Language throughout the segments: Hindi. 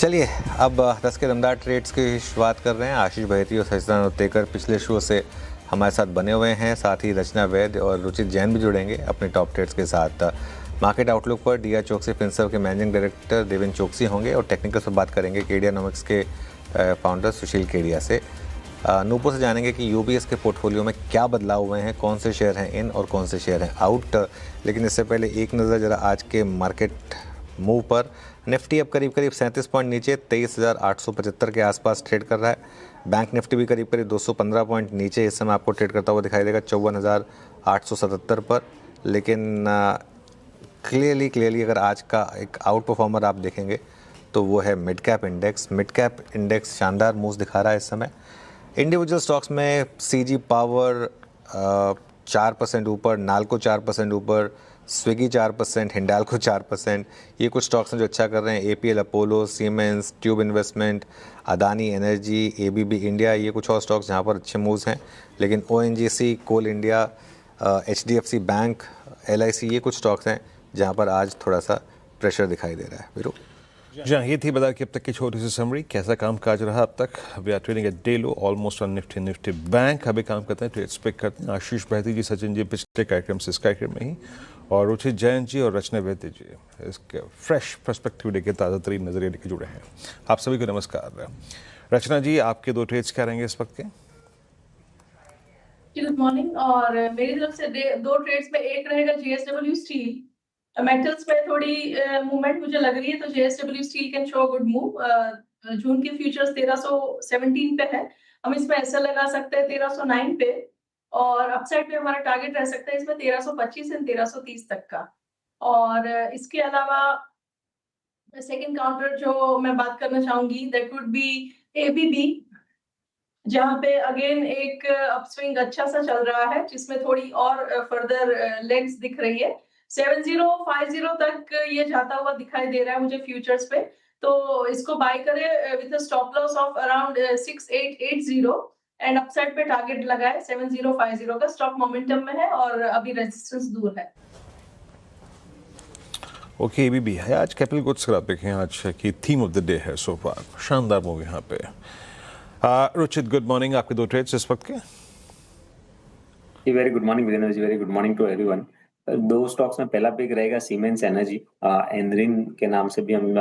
चलिए अब 10 के दमदार ट्रेड्स की शुरुआत कर रहे हैं। आशीष बहेती और सचिदानंद उत्तेकर पिछले शो से हमारे साथ बने हुए हैं, साथ ही रचना वैद्य और रुचित जैन भी जुड़ेंगे अपने टॉप ट्रेड्स के साथ। मार्केट आउटलुक पर डीआर चोकसी फिनसर्व के मैनेजिंग डायरेक्टर देवेंद्र चोकसी होंगे और टेक्निकल से बात करेंगे केडियानॉमिक्स के फाउंडर सुशील केडिया से। नूपुर से जानेंगे कि यूबीएस के पोर्टफोलियो में क्या बदलाव हुए हैं, कौन से शेयर हैं इन और कौन से शेयर हैं आउट। लेकिन इससे पहले एक नज़र जरा आज के मार्केट मूव पर। निफ्टी अब करीब 37 पॉइंट नीचे 23,875 के आसपास ट्रेड कर रहा है। बैंक निफ्टी भी करीब 215 पॉइंट नीचे इस समय आपको ट्रेड करता हुआ दिखाई देगा 54,877 पर। लेकिन क्लियरली अगर आज का एक आउट परफॉर्मर आप देखेंगे तो वो है mid cap index. Mid cap index शानदार मूव्स दिखा रहा है इस समय। इंडिविजुअल स्टॉक्स में सीजी पावर 4% ऊपर, नाल्को 4% ऊपर, स्विगी 4%, हिंडाल्को 4%, ये कुछ स्टॉक्स हैं जो अच्छा कर रहे हैं। APL Apollo, siemens, tube investment, Adani energy, ABB India, ये कुछ और स्टॉक्स जहाँ पर अच्छे मूव्स हैं। लेकिन ओएनजीसी, कोल इंडिया, एचडीएफसी बैंक, एलआईसी, ये कुछ स्टॉक्स हैं जहाँ पर आज थोड़ा सा प्रेशर दिखाई दे रहा है। वीरू जी हाँ, ये थी बता कि अब तक की छोटी सी समरी कैसा काम काज रहा अब तक। We are trading at day low almost on Nifty Bank. अभी काम करते हैं, ट्रेड्स पिक करते हैं। आशीष बहेती जी, सचिन जी पिछले कार्यक्रम से इस कार्यक्रम में ही, और रुचित जैन जी और रचना वैद्य जी इसके फ्रेश पर्सपेक्टिव लेके, ताज़ा तरीन नजरिए लेके जुड़े हैं। आप सभी को नमस्कार। रचना जी, आपके दो ट्रेड्स क्या रहेंगे इस वक्त के? Good morning. और मेरी तरफ से दो ट्रेड्स में एक रहेगा जेएसडब्ल्यू स्टील। मेटल्स में थोड़ी मूवमेंट मुझे लग रही है, तो JSW steel can show good move. जून के फ्यूचर्स 1317 पे है, हम इसमें ऐसा लगा सकते हैं 1309 पे, और अपसाइड पे हमारा टारगेट रह सकता है इसमें 1325 से 1330 तक का। और इसके अलावा सेकंड काउंटर जो मैं बात करना चाहूंगी दैट वुड बी एबीबी, जहाँ पे अगेन एक अपस्विंग अच्छा सा चल रहा है, जिसमें थोड़ी और फर्दर लेग्स दिख रही है। 7050 तक ये जाता हुआ दिखाई दे रहा है मुझे फ्यूचर्स पे, तो इसको बाय करें with a stop loss of around 6880 and upside पे टारगेट लगाए 7050 का। स्टॉक मोमेंटम में है और अभी रेजिस्टेंस दूर है। ओके, एबीबी है आज कैपिटल गुड्स का देखें आज की थीम ऑफ द डे है सो फार। शानदार मूव यहाँ पे। Ruchit, good morning. आपके दो ट्रेड्स इस वक्त के? Very good morning Vijendra ji, very good morning to everyone. दो स्टॉक्स में पहला पिक रहेगा सीमेंस एनर्जी, एनरिन के नाम से भी हम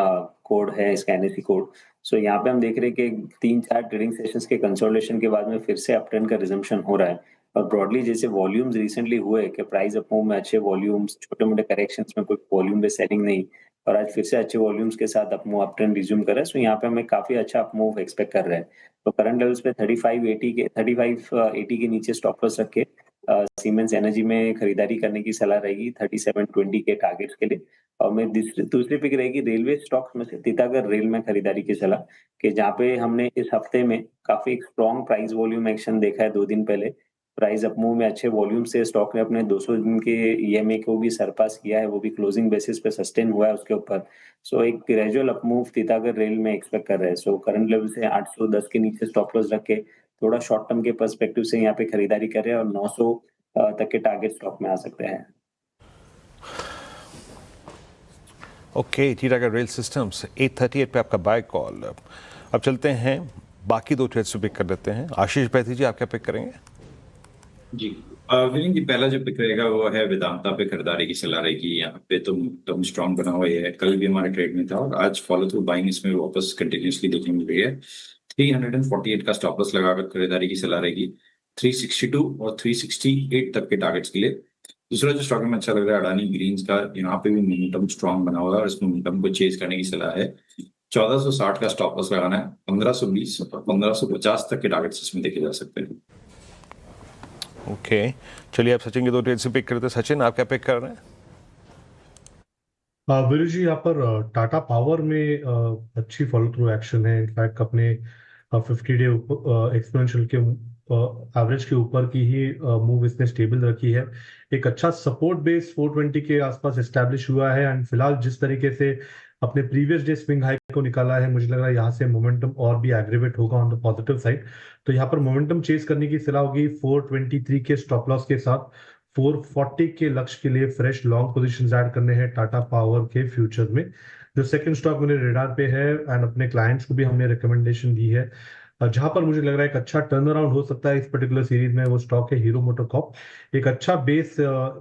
कोड है इसका, एनएससी कोड। सो यहाँ पे हम देख रहे हैं कि 3-4 ट्रेडिंग सेशंस के कंसोलिडेशन के बाद में फिर से अपट्रेंड का रिजम्पशन हो रहा है। और ब्रॉडली जैसे वॉल्यूम्स रिसेंटली हुए कि प्राइस अप मूव में अच्छे वॉल्यूम्स, छोटे मोटे करेक्शंस में कोई वॉल्यूम बेस्ड सेलिंग नहीं, और आज फिर से अच्छे वॉल्यूम्स के साथ अप मूव अपट्रेंड रिज्यूम कर रहा है। सो यहाँ पे हमें काफी अच्छा अप मूव एक्सपेक्ट कर रहे हैं। तो करंट लेवल्स पे 3580 के नीचे स्टॉप लॉस रख के सीमेंस एनर्जी में खरीदारी करने की सलाह रहेगी 3720 के टारगेट्स के लिए। और मैं दूसरी पिक रहेगी रेलवे स्टॉक्स में से तीतागढ़ रेल में खरीदारी की सलाह, कि जहाँ पे हमने इस हफ्ते में काफी स्ट्रॉन्ग प्राइस वॉल्यूम एक्शन देखा है 2 दिन पहले। प्राइस अप मूव में अच्छे वॉल्यूम से स्टॉक ने अपने 200 दिन के ईएमए को भी सरपास किया है, वो भी क्लोजिंग बेसिस पे सस्टेन हुआ है उसके ऊपर। सो एक gradual up move Titagarh rail में एक्सपेक्ट कर रहे हैं। सो करंट लेवल से 810 के नीचे स्टॉप लॉस रख के थोड़ा शॉर्ट टर्म के पर्सपेक्टिव से यहाँ पे खरीदारी कर रहे हैं, और 900 तक के टारगेट स्टॉक में आ सकते हैं। ओके, तीतागढ़ रेल सिस्टम्स 838 पे आपका बाय कॉल। अब चलते हैं बाकी दो ट्रेड्स पिक कर लेते हैं। आशीष बहेती जी, आप क्या पिक करेंगे? जी विनीत जी, पहला जो पिक रहेगा वो है वेदांता पे खरीदारी की सलाह रहेगी। यहाँ पे तो स्ट्रॉन्ग बना हुआ है, कल भी हमारे ट्रेड में था और आज फॉलो थ्रू बाइंग इसमें वापस कंटिन्यूसली देखने मिल रही है। 348 का स्टॉप लॉस लगाकर खरीदारी की सलाह रहेगी 362 और 368 तक के टारगेट्स के लिए। दूसरा जो स्टॉक में अच्छा लग रहा है अडानी ग्रीन्स का, यहाँ पे भी मोमेंटम स्ट्रॉन्ग बना हुआ है और इस मोमेंटम को चेज करने की सलाह है। 1460 का स्टॉप लॉस लगाना है, 1520 और 1550 तक के टारगेट्स इसमें देखे जा सकते हैं। ओके, चलिए आप सचिन के दो ट्रेड से पिक करते हैं। सचिन, आप क्या पिक कर रहे हैं? वीरू जी, यहाँ पर टाटा पावर में अच्छी फॉलो थ्रू एक्शन है। इनफैक्ट अपने 50 डे एक्सपोनेंशियल के एवरेज के ऊपर की ही मूव इसने स्टेबल रखी है। एक अच्छा सपोर्ट बेस 420 के आसपास एस्टैब्लिश हुआ है, एंड फिलहाल जिस तरीके से अपने प्रीवियस डे स्विंग हाई को निकाला है, मुझे लग रहा है यहाँ से मोमेंटम और भी एग्रीवेट होगा ऑन द पॉजिटिव साइड। तो यहाँ पर मोमेंटम चेज करने की सलाह होगी 423 के स्टॉप लॉस के साथ। 440 के लक्ष्य के लिए फ्रेश लॉन्ग पोजीशंस ऐड करने हैं टाटा पावर के फ्यूचर में। जो सेकंड स्टॉक मेरे रेडार पे है एंड अपने क्लाइंट्स को भी हमने रिकमेंडेशन दी है, जहां पर मुझे लग रहा है एक अच्छा टर्न अराउंड हो सकता है इस पर्टिकुलर सीरीज में, वो स्टॉक है हीरो मोटोकॉर्प। एक अच्छा बेस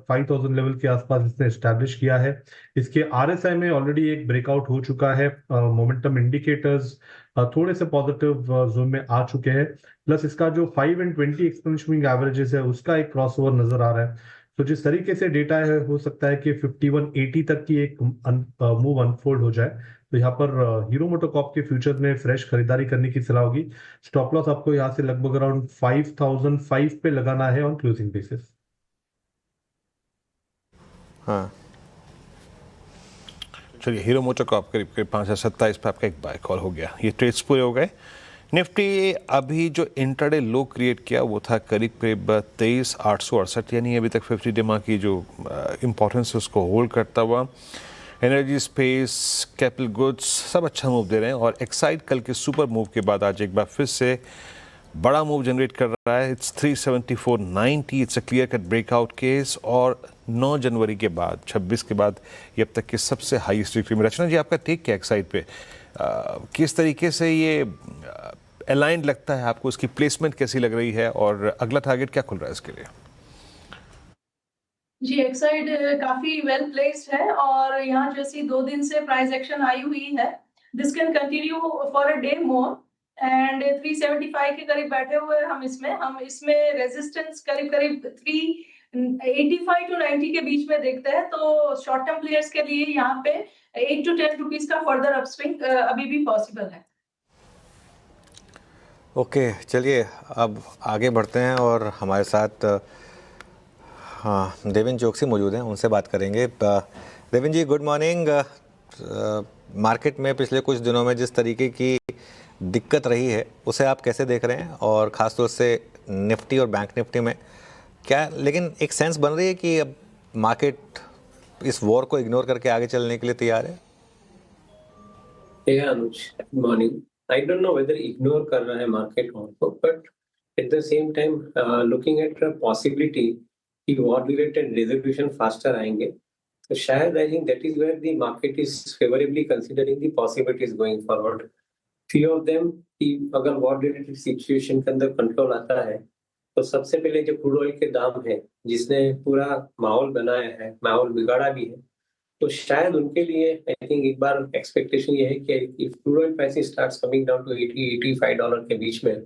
5000 लेवल के आसपास इसने एस्टैब्लिश किया है। इसके आरएसआई में ऑलरेडी एक ब्रेकआउट हो चुका है, मोमेंटम इंडिकेटर्स थोड़े से पॉजिटिव जोन में आ चुके हैं, प्लस इसका जो 5 एंड 20 एक्सपोनेंशियल एवरेजेस है उसका एक क्रॉसओवर नजर आ रहा है। तो जिस तरीके से डेटा है, हो सकता है कि 5180 तक की एक मूव अनफोल्ड हो जाए। तो यहाँ पर हीरो मोटोकॉर्प के फ्यूचर में फ्रेश खरीदारी करने की सलाह होगी। स्टॉप लॉस आपको यहाँ से लगभग अराउंड 5005 पे लगाना है ऑन क्लोजिंग बेसिस। हाँ, चलिए, हीरो मोटोकॉर्प करीब करीब 5,027 पे आपका एक बाय कॉल हो गया। ये ट्रेड्स पूरे हो गए। निफ्टी अभी जो इंट्राडे लो क्रिएट किया वो था करीब करीब 23,868, यानी अभी तक 50 डे की जो इम्पोर्टेंस है उसको होल्ड करता हुआ। एनर्जी, स्पेस, कैपिटल गुड्स सब अच्छा मूव दे रहे हैं, और एक्साइड कल के सुपर मूव के बाद आज एक बार फिर से बड़ा मूव जनरेट कर रहा है। It's 374.90, it's a clear cut breakout case, और 9 जनवरी के बाद 26 के बाद ये अब तक के सबसे हाईएस्ट विक्ट्री में। रचना जी, आपका टेक क्या एक्साइड पे? किस तरीके से ये अलाइंड लगता है आपको, इसकी प्लेसमेंट कैसी लग रही है, और अगला टारगेट क्या खुल रहा है इसके लिए? जी, एक्साइड काफी वेल प्लेस्ड है, और यहाँ जैसी 2 दिन से प्राइस एक्शन आई हुई है, this can continue for a day more, and 375 के करीब बैठे हुए हैं हम इसमें रेजिस्टेंस करीब करीब 385 टू 90 के बीच में देखते हैं। तो शॉर्ट टर्म प्लेयर्स के लिए यहाँ पे 8 to 10 रुपीज का फर्दर अपस्विंग अभी भी पॉसिबल है। ओके, चलिए अब आगे बढ़ते हैं, और हमारे साथ हाँ देवेन चौकसी मौजूद हैं, उनसे बात करेंगे। देवेन जी, गुड मॉर्निंग। मार्केट में पिछले कुछ दिनों में जिस तरीके की दिक्कत रही है उसे आप कैसे देख रहे हैं, और ख़ासतौर से निफ्टी और बैंक निफ्टी में क्या, लेकिन एक सेंस बन रही है कि अब मार्केट इस वॉर को इग्नोर करके आगे चलने के लिए तैयार है? Anuj, good morning. I don't know whether ignore कर रहा है market also, but at the same time looking at the possibility कि war related resolution faster आएंगे, तो शायद I think that is where the market is favorably considering the possibilities going forward. Few of them कि अगर war related situation के अंदर control आता है, तो सबसे पहले जो क्रूड ऑयल के दाम है, जिसने पूरा माहौल बनाया है, माहौल बिगाड़ा भी है, तो शायद उनके लिए आई थिंक एक बार एक्सपेक्टेशन ये है कि if crude oil prices starts coming down to $80-85 के बीच में,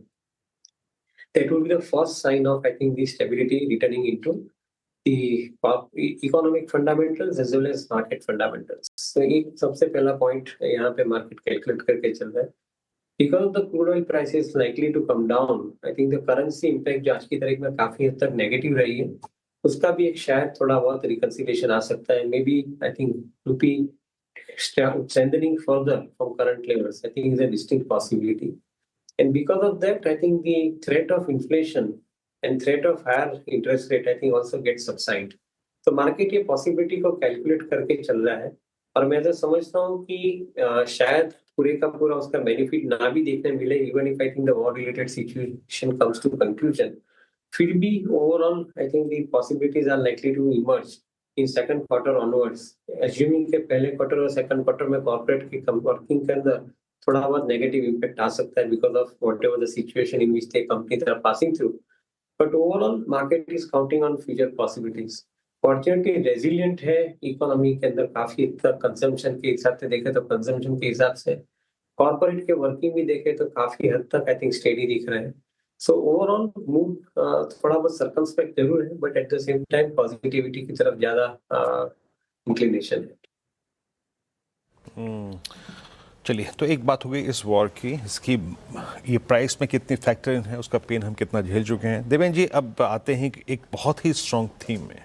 that will be the first sign of I think the stability returning into the economic fundamentals as well as market fundamentals. तो एक सबसे पहला पॉइंट यहाँ पे मार्केट कैलकुलेट करके चल रहा है। Because of the crude oil prices likely to come down, I think the currency impact जो आज की तारीख में काफी हद तक नेगेटिव रही है, उसका भी एक शायद थोड़ा बहुत रिकंसिलिएशन आ सकता है। मे बी आई थिंक रूपी strengthening further from current levels, I think is a distinct possibility. And because of that, I think the threat of inflation and threat of higher interest rate, I think also gets subside. तो मार्केट ये पॉसिबिलिटी को कैलकुलेट करके चल रहा है, और मैं तो समझता हूँ कि शायद पूरे का पूरा उसका बेनिफिट ना भी देखने मिले, even if I think the war related situation comes to conclusion. फिर भी overall I think the possibilities are likely to emerge in second quarter onwards, assuming के पहले क्वार्टर और सेकंड क्वार्टर में कॉर्पोरेट की वर्किंग के अंदर थोड़ा बहुत नेगेटिव इंपैक्ट आ सकता है because of whatever the situation in which the companies are passing through. But overall market is counting on future possibilities. Fortunately resilient है इकोनॉमी के अंदर, काफी हद तक कंजम्पशन के हिसाब से देखे तो कंजम्पशन के हिसाब से, कॉर्पोरेट के वर्किंग भी देखे तो काफी हद तक आई थिंक स्टेडी दिख रहे हैं। सो ओवरऑल मूव थोड़ा बहुत सर्कमस्पेक्ट जरूर है, but at the same time positivity की तरफ ज्यादा इंक्लिनेशन है। चलिए, तो एक बात हो गई इस वॉर की, इसकी ये प्राइस में कितनी फैक्टर इन है, उसका पेन हम कितना झेल चुके हैं। देवेन जी, अब आते हैं एक बहुत ही स्ट्रॉन्ग थीम में।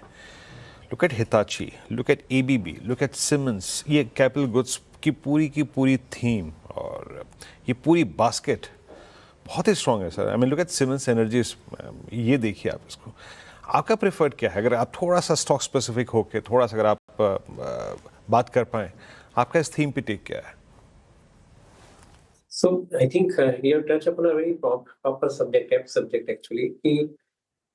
Look at Hitachi, look at ABB, look at Siemens, ये कैपिटल गुड्स की पूरी थीम और ये पूरी बास्केट बहुत ही स्ट्रॉन्ग है sir. I mean look at Siemens energies, ये देखिए आप इसको। आपका प्रेफर्ड क्या है, अगर आप थोड़ा सा स्टॉक स्पेसिफिक होके थोड़ा सा अगर आप बात कर पाए, आपका इस थीम पे टेक क्या है? So I think you have touched upon a very proper subject actually. The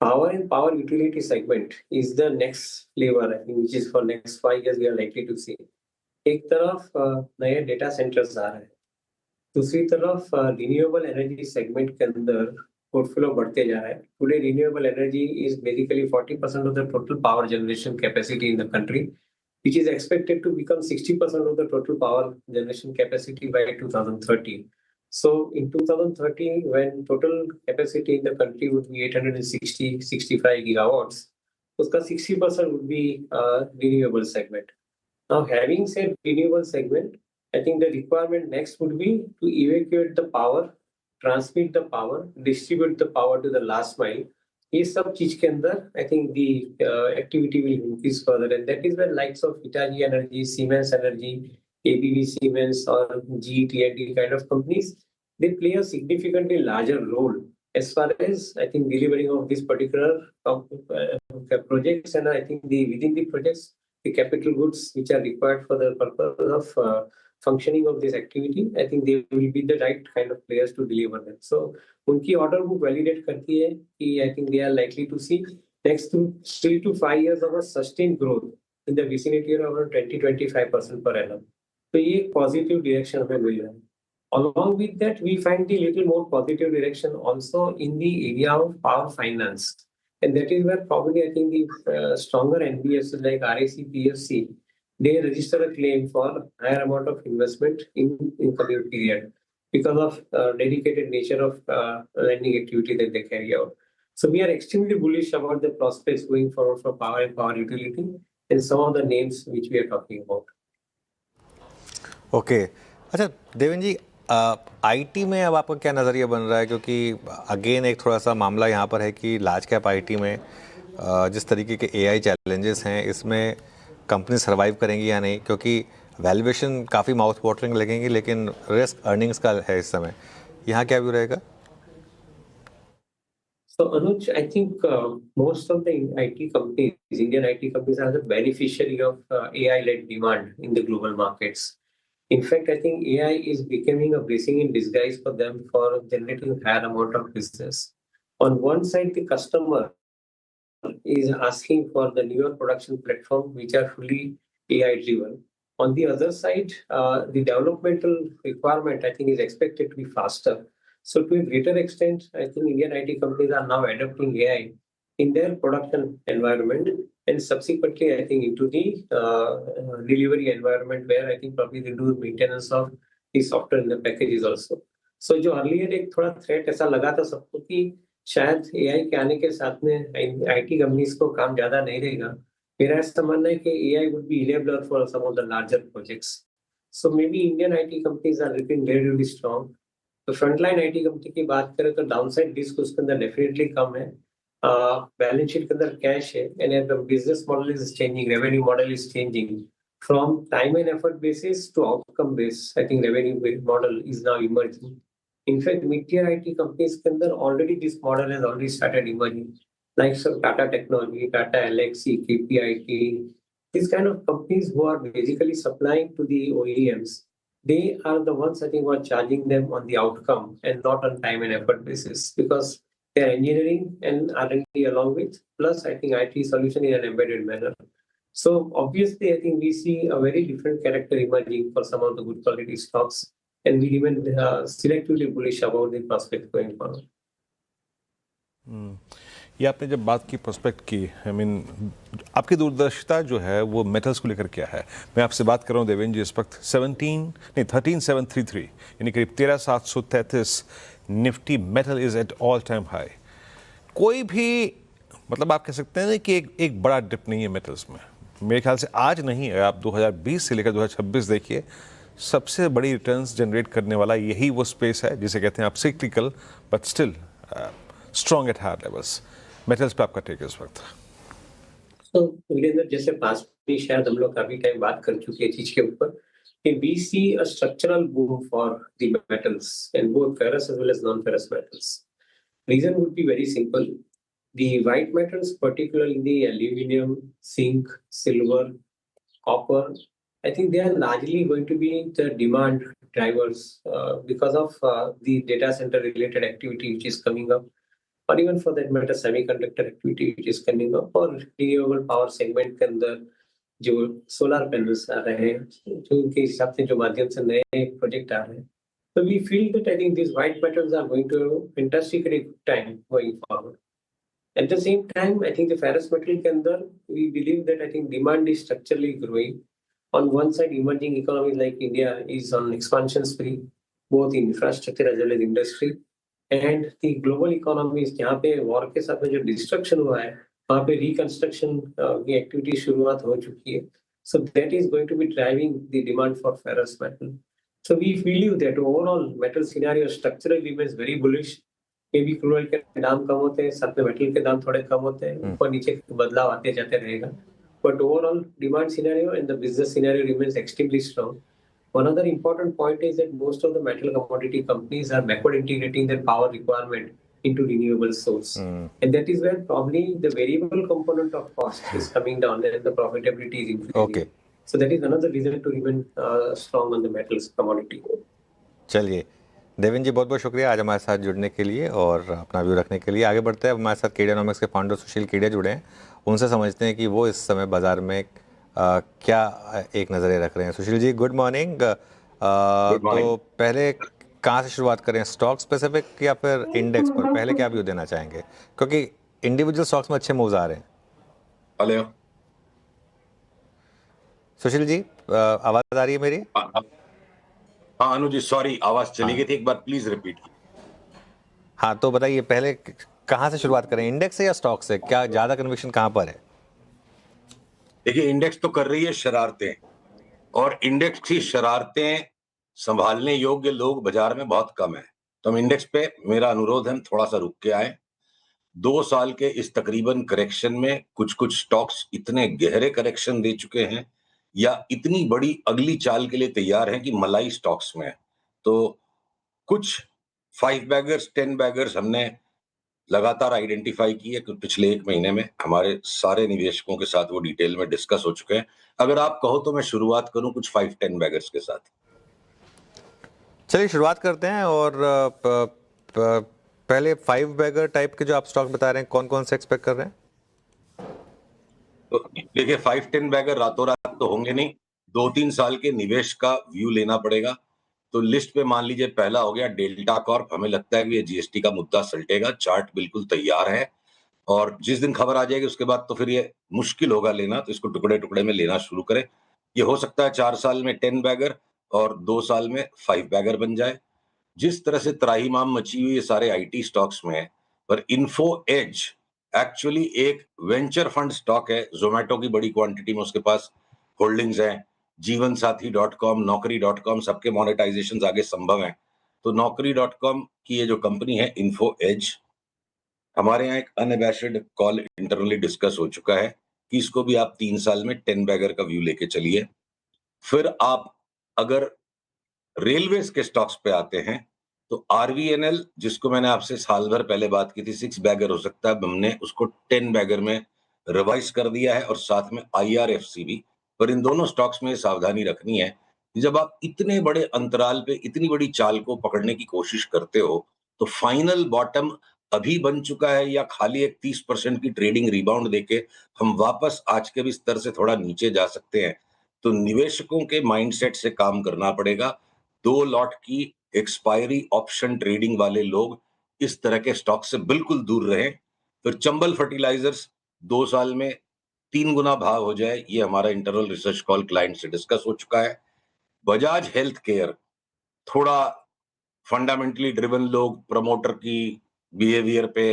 power and power utility segment is the next flavor, I think, which is for next 5 years we are likely to see. एक तरफ नए डेटा सेंटर्स आ रहे हैं, दूसरी तरफ रिन्यूएबल एनर्जी सेगमेंट के अंदर पोर्टफोलियो बढ़ते जा रहा है. Today renewable energy is basically 40% of the total power generation capacity in the country, which is expected to become 60% of the total power generation capacity by 2030. So in 2030, when total capacity in the country would be 865 gigawatts, उसका 60% would be renewable segment. Now, having said renewable segment, I think the requirement next would be to evacuate the power, transmit the power, distribute the power to the last mile. ये सब चीज के अंदर I think the activity will increase further, and that is where likes of Hitachi Energy, Siemens Energy, ABB Siemens or GE T&D kind of companies, they play a significantly larger role as far as I think delivering of these particular projects, and I think within the projects the capital goods which are required for the purpose of functioning of this activity, I think they will be the right kind of players to deliver them. So उनकी ऑर्डर बुक वैलिडेट करती है कि I think they are likely to see next 3 to 5 years of a sustained growth in the vicinity of around 20-25% per annum. तो ये पॉजिटिव डायरेक्शन हमें मिल रहा है. Along with that, we find the little more positive direction also in the area of power finance, and that is where probably I think the stronger NBFCs like RAC, PFC, they register a claim for higher amount of investment in coming period because of dedicated nature of lending activity that they carry out. So we are extremely bullish about the prospects going forward for power and power utility and some of the names which we are talking about. Okay अच्छा देवेंद्र जी, आईटी में अब आपका क्या नज़रिया बन रहा है? क्योंकि अगेन एक थोड़ा सा मामला यहाँ पर है कि लार्ज कैप आईटी में जिस तरीके के एआई चैलेंजेस हैं, इसमें कंपनी सर्वाइव करेंगी या नहीं? क्योंकि वैल्यूएशन काफ़ी माउथ वाटरिंग लगेंगी, लेकिन रिस्क अर्निंग्स का है इस समय. यहाँ क्या व्यू रहेगा? So Anuj, I think most of the IT companies, Indian IT companies, are the beneficiary of AI-led demand in the global markets. In fact, I think AI is becoming a blessing in disguise for them for generating higher amount of business. On one side, the customer is asking for the newer production platform which are fully AI driven. On the other side, the developmental requirement I think is expected to be faster. So to a greater extent, I think Indian IT companies are now adopting AI in their production environment and subsequently I think into the delivery environment where I think probably they do maintenance of the software in the packages also. So जो earlier एक थोड़ा threat ऐसा लगा था सबको कि शायद AI के आने के साथ में IT कंपनीज को काम ज्यादा नहीं रहेगा, मेरा ऐसा मानना है कि AI would be enabler for some of the larger projects. So maybe Indian IT companies are looking very really strong. तो फ्रंटलाइन आईटी कंपनी की बात करें तो डाउनसाइड रिस्क उसके अंदर डेफिनेटली कम है. बैलेंस शीट के अंदर कैश है and business model is changing, revenue model is changing from time and effort basis to outcome base. I think revenue model is now emerging. In fact mid tier IT companies के अंदर already this model has already started emerging, like some Tata Technology, Tata Elxsi, KPIT, these kind of companies who are basically supplying to the OEMs. They are the ones I think who are charging them on the outcome and not on time and effort basis because they are engineering and R&D along with plus I think IT solution in an embedded manner. So obviously I think we see a very different character emerging for some of the good quality stocks and we remain selectively bullish about the prospects going forward. ये आपने जब बात की प्रोस्पेक्ट की, आई मीन आपकी दूरदर्शिता जो है वो मेटल्स को लेकर क्या है? मैं आपसे बात कर रहा हूँ देवेंद्र जी, इस वक्त 13,733 यानी करीब 13,733 Nifty metal is at all time high. कोई भी मतलब आप कह सकते हैं ना कि एक बड़ा डिप नहीं है मेटल्स में. मेरे ख्याल से आज नहीं है, आप 2020 से लेकर 2026 देखिए, सबसे बड़ी रिटर्न्स जनरेट करने वाला यही वो स्पेस है जिसे कहते हैं आप cyclical but still strong at higher levels. Metals पे आपका टेक इस वक्त? तो वीरेंद्र, जैसे पास भी शायद हम लोग काफी टाइम बात कर चुके हैं चीज के ऊपर कि we see a structural boom for the metals and both ferrous as well as non-ferrous metals. Reason would be very simple. The white metals, particularly the aluminum, zinc, silver, copper, I think they are largely going to be the demand drivers because of the data center related activity which is coming up, or even for that matter semiconductor activity which is coming up, or renewable power segment के अंदर जो सोलर पैनल्स आ रहे हैं, जो उनके हिसाब से जो माध्यम से नए प्रोजेक्ट आ रहे हैं. So we feel that I think these white metals are going to have a fantastically good time going forward. At the same time, I think the ferrous metal के अंदर we believe that I think demand is structurally growing. On one side, emerging economies like India is on expansion spree, both in infrastructure as well as industry. And the global economies जहाँ पे war के साथ में जो destruction हुआ है, वहाँ पे reconstruction की activity शुरुआत हो चुकी है. So that is going to be driving the demand for ferrous metal. So we believe that overall metal scenario structurally remains very bullish. Maybe crude oil के दाम कम होते हैं, साथ में metal के दाम थोड़े कम होते हैं, ऊपर नीचे बदलाव आते जाते रहेगा. But overall demand scenario and the business scenario remains extremely strong. One other important point is that most of the metal commodity companies are backward integrating their power requirement into renewable source. And that is where probably the variable component of cost is coming down and the profitability is increasing. Okay. So that is another reason to remain strong on the metals commodity. चलिए देवेंद्र जी, बहुत बहुत शुक्रिया आज हमारे साथ जुड़ने के लिए और अपना व्यू रखने के लिए. आगे बढ़ते हैं. हमारे साथ केडियानॉमिक्स के फाउंडर सुशील केडिया जुड़े हैं. उनसे समझते हैं कि वो इस समय बाजार में क्या एक नज़रिए रख रहे हैं. Sushil ji, good morning. तो पहले कहाँ से शुरुआत करें, स्टॉक स्पेसिफिक या फिर इंडेक्स पर? पहले क्या व्यू देना चाहेंगे, क्योंकि इंडिविजुअल स्टॉक्स में अच्छे मूव्स आ रहे हैं. हेलो सुशील जी, आवाज़ आ रही है मेरी? हाँ अनु जी, सॉरी आवाज चली गई थी, एक बार प्लीज रिपीट. हाँ, तो बताइए पहले कहाँ से शुरुआत करें, इंडेक्स से या स्टॉक से? क्या ज़्यादा कन्विक्शन कहाँ पर है? देखिए, इंडेक्स तो कर रही है शरारतें, और इंडेक्स की शरारतें संभालने योग्य लोग बाजार में बहुत कम है. तो हम इंडेक्स पे, मेरा अनुरोध है, हम थोड़ा सा रुक के आए. 2 साल के इस तकरीबन करेक्शन में कुछ स्टॉक्स इतने गहरे करेक्शन दे चुके हैं या इतनी बड़ी अगली चाल के लिए तैयार हैं कि मलाई स्टॉक्स में है. तो कुछ 5 बैगर्स 10 बैगर्स हमने लगातार आइडेंटिफाई किए कि पिछले 1 महीने में हमारे सारे निवेशकों के साथ वो डिटेल में डिस्कस हो चुके हैं. अगर आप कहो तो मैं शुरुआत करूं कुछ 5-10 बैगर्स के साथ. चलिए शुरुआत करते हैं. और पहले 5 बैगर टाइप के जो आप स्टॉक बता रहे हैं, कौन कौन से एक्सपेक्ट कर रहे हैं? तो देखिए, 5-10 बैगर रातों रात तो होंगे नहीं. 2-3 साल के निवेश का व्यू लेना पड़ेगा. तो लिस्ट पे मान लीजिए पहला हो गया डेल्टा कॉर्प. हमें लगता है कि ये जीएसटी का मुद्दा सलटेगा. चार्ट बिल्कुल तैयार है, और जिस दिन खबर आ जाएगी उसके बाद तो फिर ये मुश्किल होगा लेना. तो इसको टुकड़े टुकड़े में लेना शुरू करें. ये हो सकता है 4 साल में 10 बैगर और 2 साल में 5 बैगर बन जाए. जिस तरह से त्राहिमाम मची हुई ये सारे आईटी स्टॉक्स में है, पर इन्फो एज एक्चुअली एक वेंचर फंड स्टॉक है. जोमेटो की बड़ी क्वांटिटी में उसके पास होल्डिंग्स हैं. जीवनसाथी.com, नौकरी.com, सबके मोनेटाइजेशन आगे संभव हैं. तो नौकरी.com की ये जो कंपनी है इन्फो एज, हमारे यहाँ एक अनअबैशड कॉल इंटरनली डिस्कस हो चुका है कि इसको भी आप 3 साल में 10 बैगर का व्यू लेके चलिए. फिर आप अगर रेलवेज के स्टॉक्स पे आते हैं तो आरवीएनएल, जिसको मैंने आपसे साल भर पहले बात की थी 6 बैगर हो सकता है, हमने उसको 10 बैगर में रिवाइज कर दिया है, और साथ में आईआरएफसी भी. पर इन दोनों स्टॉक्स में सावधानी रखनी है कि जब आप इतने बड़े अंतराल पे इतनी बड़ी चाल को पकड़ने की कोशिश करते हो तो फाइनल बॉटम अभी बन चुका है या खाली एक 30% की ट्रेडिंग रिबाउंड देके हम वापस आज के भी स्तर से थोड़ा नीचे जा सकते हैं. तो निवेशकों के माइंडसेट से काम करना पड़ेगा. 2 लॉट की एक्सपायरी ऑप्शन ट्रेडिंग वाले लोग इस तरह के स्टॉक से बिल्कुल दूर रहें. फिर चंबल फर्टिलाइजर्स 2 साल में 3 गुना भाव हो जाए, ये हमारा इंटरनल रिसर्च कॉल क्लाइंट से डिस्कस हो चुका है. बजाज हेल्थ केयर, थोड़ा फंडामेंटली ड्रिवन लोग प्रमोटर की बिहेवियर पे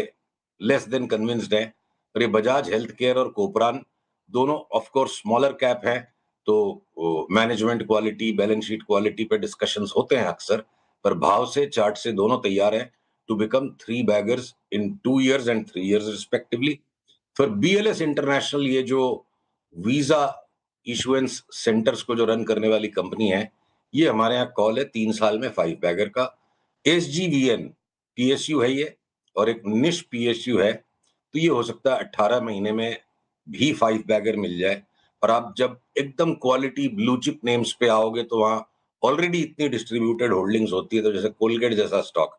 लेस देन कन्विंस्ड हैं. और ये बजाज हेल्थ केयर और कोपरान दोनों ऑफ कोर्स स्मॉलर कैप हैं, तो management quality, balance sheet quality पे डिस्कशंस होते हैं अक्सर, पर भाव से चार्ट से दोनों तैयार हैं to become 3 baggers in 2 years and 3 years respectively. फिर बीएलएस इंटरनेशनल, ये जो वीजा इशुएंस सेंटर्स को जो रन करने वाली कंपनी है, ये हमारे यहाँ कॉल है 3 साल में 5 बैगर का. एसजीवीएन पीएसयू है ये, और एक निश पीएसयू है, तो ये हो सकता है 18 महीने में भी 5 बैगर मिल जाए. और आप जब एकदम क्वालिटी ब्लू चिप नेम्स पे आओगे तो वहां ऑलरेडी इतनी डिस्ट्रीब्यूटेड होल्डिंग्स होती है. तो जैसे कोलगेट जैसा स्टॉक,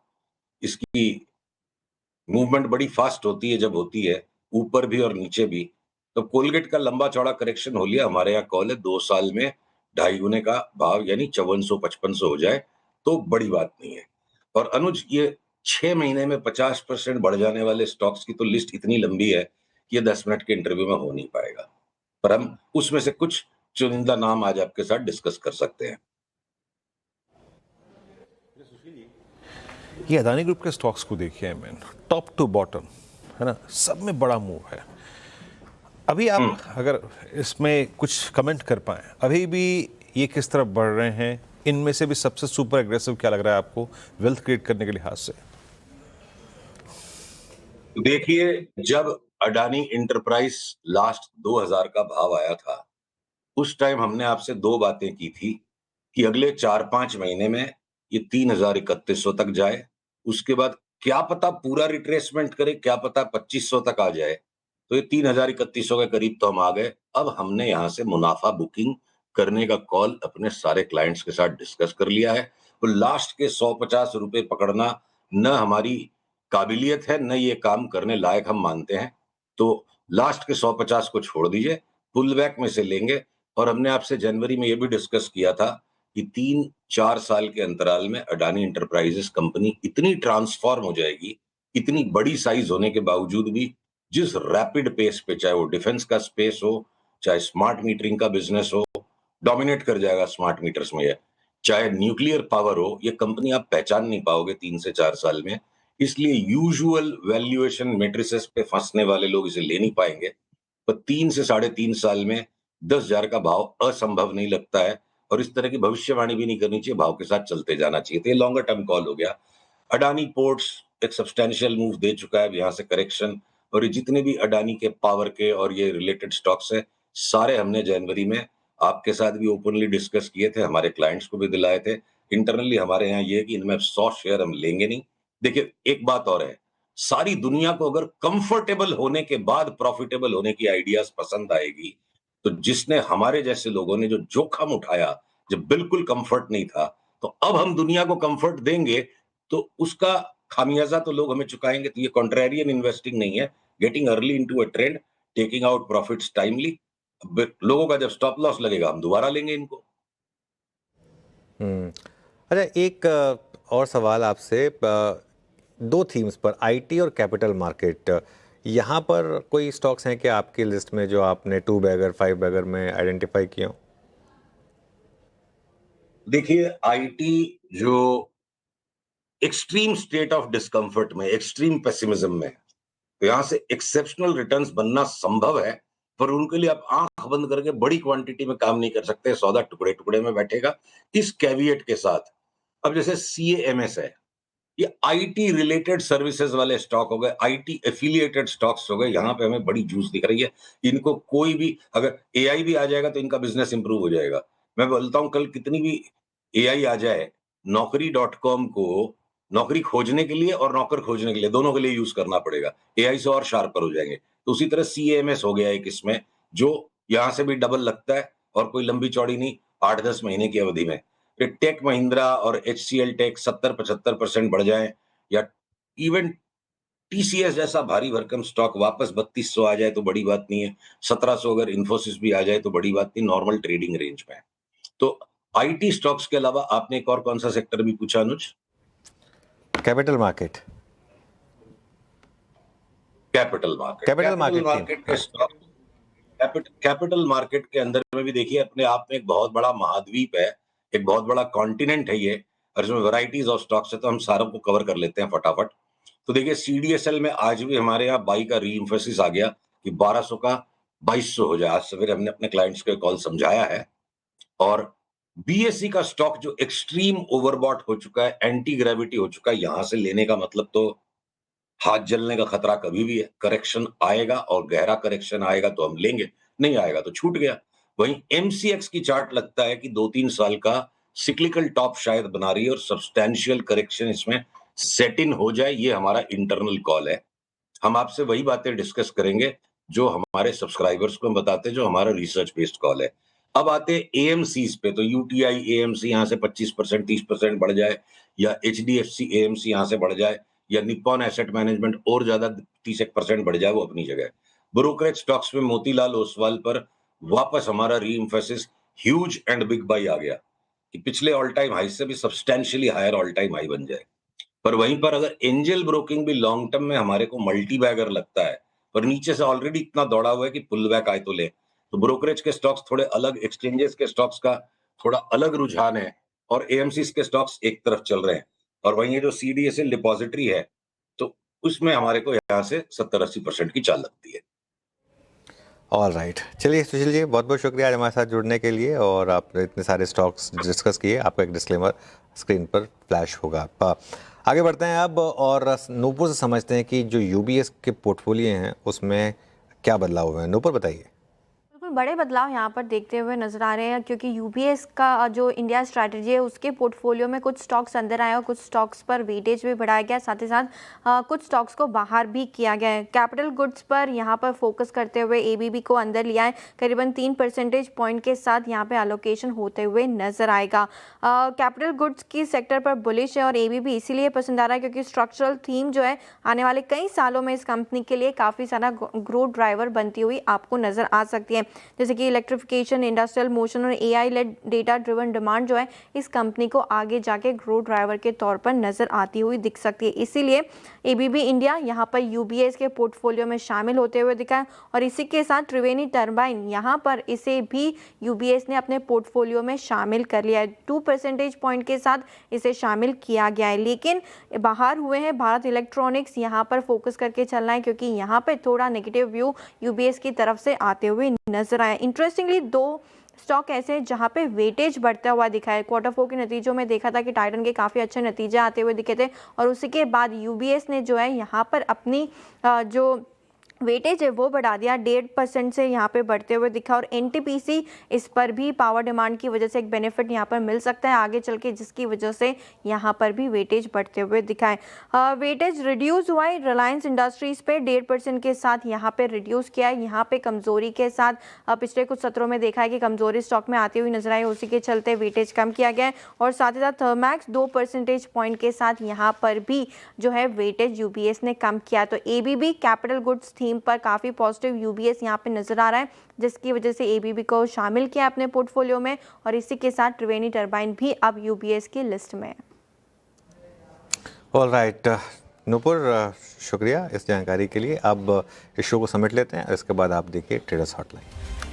इसकी मूवमेंट बड़ी फास्ट होती है, जब होती है ऊपर भी और नीचे भी. तो कोलगेट का लंबा चौड़ा करेक्शन हो लिया, हमारे यहाँ कॉल है 2 साल में 2.5 गुने का भाव यानी 5400-5500 हो जाए तो बड़ी बात नहीं है। और अनुज, ये 6 महीने में 50% बढ़ जाने वाले स्टॉक्स की तो लिस्ट इतनी लंबी है कि ये 10 मिनट के इंटरव्यू में हो नहीं पाएगा, पर हम उसमें से कुछ चुनिंदा नाम आज आपके साथ डिस्कस कर सकते हैं। ये अदानी ग्रुप के स्टॉक्स को देखिए मैन, टॉप टू बॉटम है ना, सब में बड़ा मूव है। अभी आप अगर इसमें कुछ कमेंट कर पाएं, अभी भी ये किस तरफ बढ़ रहे हैं, इनमें से भी सबसे सुपर एग्रेसिव क्या लग रहा है आपको वेल्थ क्रिएट करने के लिहाज से? देखिए, जब अडानी इंटरप्राइज लास्ट 2000 का भाव आया था, उस टाइम हमने आपसे 2 बातें की थी कि अगले 4-5 महीने में ये 3000-3100 तक जाए, उसके बाद क्या पता पूरा रिट्रेसमेंट करे, क्या पता 2500 तक आ जाए। तो ये 3000-3100 के करीब तो हम आ गए। अब हमने यहाँ से मुनाफा बुकिंग करने का कॉल अपने सारे क्लाइंट्स के साथ डिस्कस कर लिया है। तो लास्ट के 150 रुपए पकड़ना न हमारी काबिलियत है, न ये काम करने लायक हम मानते हैं। तो लास्ट के 150 को छोड़ दीजिए, पुल बैक में से लेंगे। और हमने आपसे जनवरी में ये भी डिस्कस किया था कि 3-4 साल के अंतराल में अडानी एंटरप्राइजेस कंपनी इतनी ट्रांसफॉर्म हो जाएगी, इतनी बड़ी साइज होने के बावजूद भी जिस रैपिड पेस पे, चाहे वो डिफेंस का स्पेस हो, चाहे स्मार्ट मीटरिंग का बिजनेस हो, डोमिनेट कर जाएगा स्मार्ट मीटर्स में ये, चाहे न्यूक्लियर पावर हो, ये कंपनी आप पहचान नहीं पाओगे 3 से 4 साल में। इसलिए यूजुअल वैल्यूएशन मैट्रिसेस पे फंसने वाले लोग इसे ले नहीं पाएंगे। पर 3 से 3.5 साल में 10,000 का भाव असंभव नहीं लगता है, और इस तरह की भविष्यवाणी भी नहीं करनी चाहिए, भाव के साथ चलते जाना चाहिए। तो ये लॉन्गर टर्म कॉल हो गया। अडानी पोर्ट्स एक सब्सटैंशियल मूव दे चुका है, यहाँ से करेक्शन, और ये जितने भी अडानी के पावर के और ये रिलेटेड स्टॉक्स हैं, सारे हमने जनवरी में आपके साथ भी ओपनली डिस्कस किए थे, हमारे क्लाइंट्स को भी दिलाए थे। इंटरनली हमारे यहाँ ये है कि इनमें 100 शेयर हम लेंगे नहीं। देखिए, एक बात और है, सारी दुनिया को अगर कंफर्टेबल होने के बाद प्रॉफिटेबल होने की आइडियाज पसंद आएगी, तो जिसने हमारे जैसे लोगों ने जो जोखिम उठाया, जब बिल्कुल कंफर्ट नहीं था, तो अब हम दुनिया को कंफर्ट देंगे, तो उसका खामियाजा तो लोग हमें चुकाएंगे। तो ये कॉन्ट्रेरियन इन्वेस्टिंग नहीं है, getting early into a trend, taking out profits timely. लोगों का जब स्टॉप लॉस लगेगा, हम दोबारा लेंगे इनको। अच्छा, एक और सवाल आपसे, 2 थीम्स पर, आईटी और कैपिटल मार्केट, यहाँ पर कोई स्टॉक्स हैं क्या आपकी लिस्ट में जो आपने 2 बैगर 5 बैगर में आइडेंटिफाई किए हो? देखिए, आईटी जो एक्सट्रीम स्टेट ऑफ डिस्कंफर्ट में, एक्सट्रीम पेसिमिज्म में, तो यहां से एक्सेप्शनल रिटर्न्स बनना संभव है, पर उनके लिए आप आंख बंद करके बड़ी क्वांटिटी में काम नहीं कर सकते, सौदा टुकड़े टुकड़े में बैठेगा। इस कैविएट के साथ, अब जैसे सीएएमएस है, ये आईटी रिलेटेड सर्विसेज वाले स्टॉक हो गए, आईटी एफिलिएटेड स्टॉक्स हो गए, यहाँ पे हमें बड़ी जूस दिख रही है। इनको कोई भी, अगर एआई भी आ जाएगा तो इनका बिजनेस इंप्रूव हो जाएगा। मैं बोलता हूँ, कल कितनी भी एआई आ जाए, Naukri.com को नौकरी खोजने के लिए और नौकर खोजने के लिए, दोनों के लिए यूज करना पड़ेगा। एआई से और शार्पर हो जाएंगे। तो उसी तरह सीएमएस हो गया एक इसमें, जो यहां से भी डबल लगता है और कोई लंबी चौड़ी नहीं, 8-10 महीने की अवधि में। फिर टेक महिंद्रा और एचसीएल टेक 70-75% बढ़ जाए, या इवन टीसीएस जैसा भारी भरकम स्टॉक वापस 3200 आ जाए तो बड़ी बात नहीं है। 1700 अगर इन्फोसिस भी आ जाए तो बड़ी बात नहीं, नॉर्मल ट्रेडिंग रेंज में। तो आईटी स्टॉक्स के अलावा आपने एक और कौन सा सेक्टर भी पूछा Anuj? Capital market. Capital market के स्टॉक, कैपिटल मार्केट के अंदर में भी देखिए, अपने आप में एक बहुत बड़ा महाद्वीप है, एक बहुत बड़ा कॉन्टिनेंट है ये, और इसमें वैरायटीज ऑफ स्टॉक्स है, तो हम सारों को कवर कर लेते हैं फटाफट। तो देखिए, सीडीएसएल में आज भी हमारे यहाँ बाई का रीइंफोसिस आ गया कि 1200 का 2200 हो जाए। आज सवेरे हमने अपने क्लाइंट्स को कॉल समझाया है। और बीएससी का स्टॉक जो एक्सट्रीम ओवरबॉट हो चुका है, एंटी ग्रेविटी हो चुका है, यहां से लेने का मतलब तो हाथ जलने का खतरा कभी भी है। करेक्शन आएगा और गहरा करेक्शन आएगा तो हम लेंगे, नहीं आएगा तो छूट गया। वहीं एमसीएक्स की चार्ट लगता है कि 2-3 साल का सिक्लिकल टॉप शायद बना रही है, और सब्सटैंशियल करेक्शन इसमें सेट इन हो जाए, ये हमारा इंटरनल कॉल है। हम आपसे वही बातें डिस्कस करेंगे जो हमारे सब्सक्राइबर्स को हम बताते हैं, जो हमारा रिसर्च बेस्ड कॉल है। अब आते हैं एएमसीज पे, तो यूटीआई एएमसी यहां से 25% 30% बढ़ जाए, या एचडीएफसी एएमसी यहां से बढ़ जाए, या निप्पॉन एसेट मैनेजमेंट और ज्यादा 30% बढ़ जाए, वो अपनी जगह है। ब्रोकरेज स्टॉक्स में मोतीलाल ओसवाल पर वापस हमारा re emphasis huge and big buy आ गया कि पिछले ऑल टाइम हाई से भी substantially higher all time high बन जाए। पर वहीं पर अगर एंजल ब्रोकिंग भी लॉन्ग टर्म में हमारे को मल्टी बैगर लगता है, पर नीचे से ऑलरेडी इतना दौड़ा हुआ है कि पुल बैक आए तो ले, तो ब्रोकरेज के स्टॉक्स थोड़े अलग, एक्सचेंजेस के स्टॉक्स का थोड़ा अलग रुझान है और एएमसीज के स्टॉक्स एक तरफ चल रहे हैं। और वहीं ये जो सीडीएसएल डिपॉजिटरी है, तो उसमें हमारे को यहाँ से 70-80% की चाल लगती है। ऑल राइट, चलिए सुशील जी, बहुत बहुत शुक्रिया आज हमारे साथ जुड़ने के लिए, और आपने इतने सारे स्टॉक्स डिस्कस किए। आपका एक डिस्क्लेमर स्क्रीन पर फ्लैश होगा। आगे बढ़ते हैं अब और नूपुर से समझते हैं कि जो यूबीएस के पोर्टफोलियो हैं उसमें क्या बदलाव हुए हैं। नूपुर बताइए। बिल्कुल बड़े बदलाव यहाँ पर देखते हुए नजर आ रहे हैं, क्योंकि यूबीएस का जो इंडिया स्ट्रैटेजी है उसके पोर्टफोलियो में कुछ स्टॉक्स अंदर आए और कुछ स्टॉक्स पर वेटेज भी बढ़ाया गया, साथ ही साथ कुछ स्टॉक्स को बाहर भी किया गया है। कैपिटल गुड्स पर यहाँ पर फोकस करते हुए एबीबी को अंदर लिया है, करीबन 3 परसेंटेज पॉइंट के साथ यहाँ पे एलोकेशन होते हुए नजर आएगा। कैपिटल गुड्स की सेक्टर पर बुलिश है और एबीबी इसीलिए पसंद आ रहा है क्योंकि स्ट्रक्चरल थीम जो है आने वाले कई सालों में इस कंपनी के लिए काफ़ी सारा ग्रोथ ड्राइवर बनती हुई आपको नजर आ सकती है, जैसे कि इलेक्ट्रिफिकेशन, इंडस्ट्रियल मोशन और AI led data driven demand जो है इस कंपनी को आगे जाके ग्रोथ ड्राइवर के तौर पर नजर आती हुई दिख सकती है। इसीलिए एबीबी इंडिया यहाँ पर यूबीएस के पोर्टफोलियो में शामिल होते हुए दिखा है और इसी के साथ त्रिवेणी टर्बाइन यहाँ पर इसे भी यूबीएस ने अपने पोर्टफोलियो में शामिल कर लिया है। 2 परसेंटेज पॉइंट के साथ इसे शामिल किया गया है, लेकिन बाहर हुए हैं भारत इलेक्ट्रॉनिक्स, यहाँ पर फोकस करके चलना है क्योंकि यहाँ पे थोड़ा नेगेटिव व्यू यूबीएस की तरफ से आते हुए नजर आया। इंटरेस्टिंगली 2 स्टॉक ऐसे हैं जहां पे वेटेज बढ़ता हुआ दिखा है। क्वार्टर 4 के नतीजों में देखा था कि टाइटन के काफ़ी अच्छे नतीजे आते हुए दिखे थे और उसी के बाद यूबीएस ने जो है यहाँ पर अपनी जो वेटेज है वो बढ़ा दिया, 1.5% से यहाँ पे बढ़ते हुए दिखा। और एनटीपीसी इस पर भी पावर डिमांड की वजह से एक बेनिफिट यहाँ पर मिल सकता है आगे चल के, जिसकी वजह से यहाँ पर भी वेटेज बढ़ते हुए दिखा है। वेटेज रिड्यूस हुआ है रिलायंस इंडस्ट्रीज पे 1.5% के साथ यहाँ पे रिड्यूस किया है। यहाँ पे कमजोरी के साथ पिछले कुछ सत्रों में देखा है कि कमजोरी स्टॉक में आती हुई नजर आई, उसी के चलते वेटेज कम किया गया है। और साथ ही साथ थर्मैक्स 2 परसेंटेज पॉइंट के साथ यहाँ पर भी जो है वेटेज यूबीएस ने कम किया। तो एबीबी कैपिटल गुड्स थीम पर काफ़ी पॉजिटिव यूबीएस यहाँ पे नजर आ रहा है, जिसकी वजह से एबीबी को शामिल किया अपने पोर्टफोलियो में और इसी के साथ त्रिवेणी टर्बाइन भी अब यूबीएस की लिस्ट में है। ऑल राइट नूपुर, शुक्रिया इस जानकारी के लिए। अब इस शो को समेट लेते हैं और इसके बाद आप देखिए ट्रेडर्स हॉटलाइन।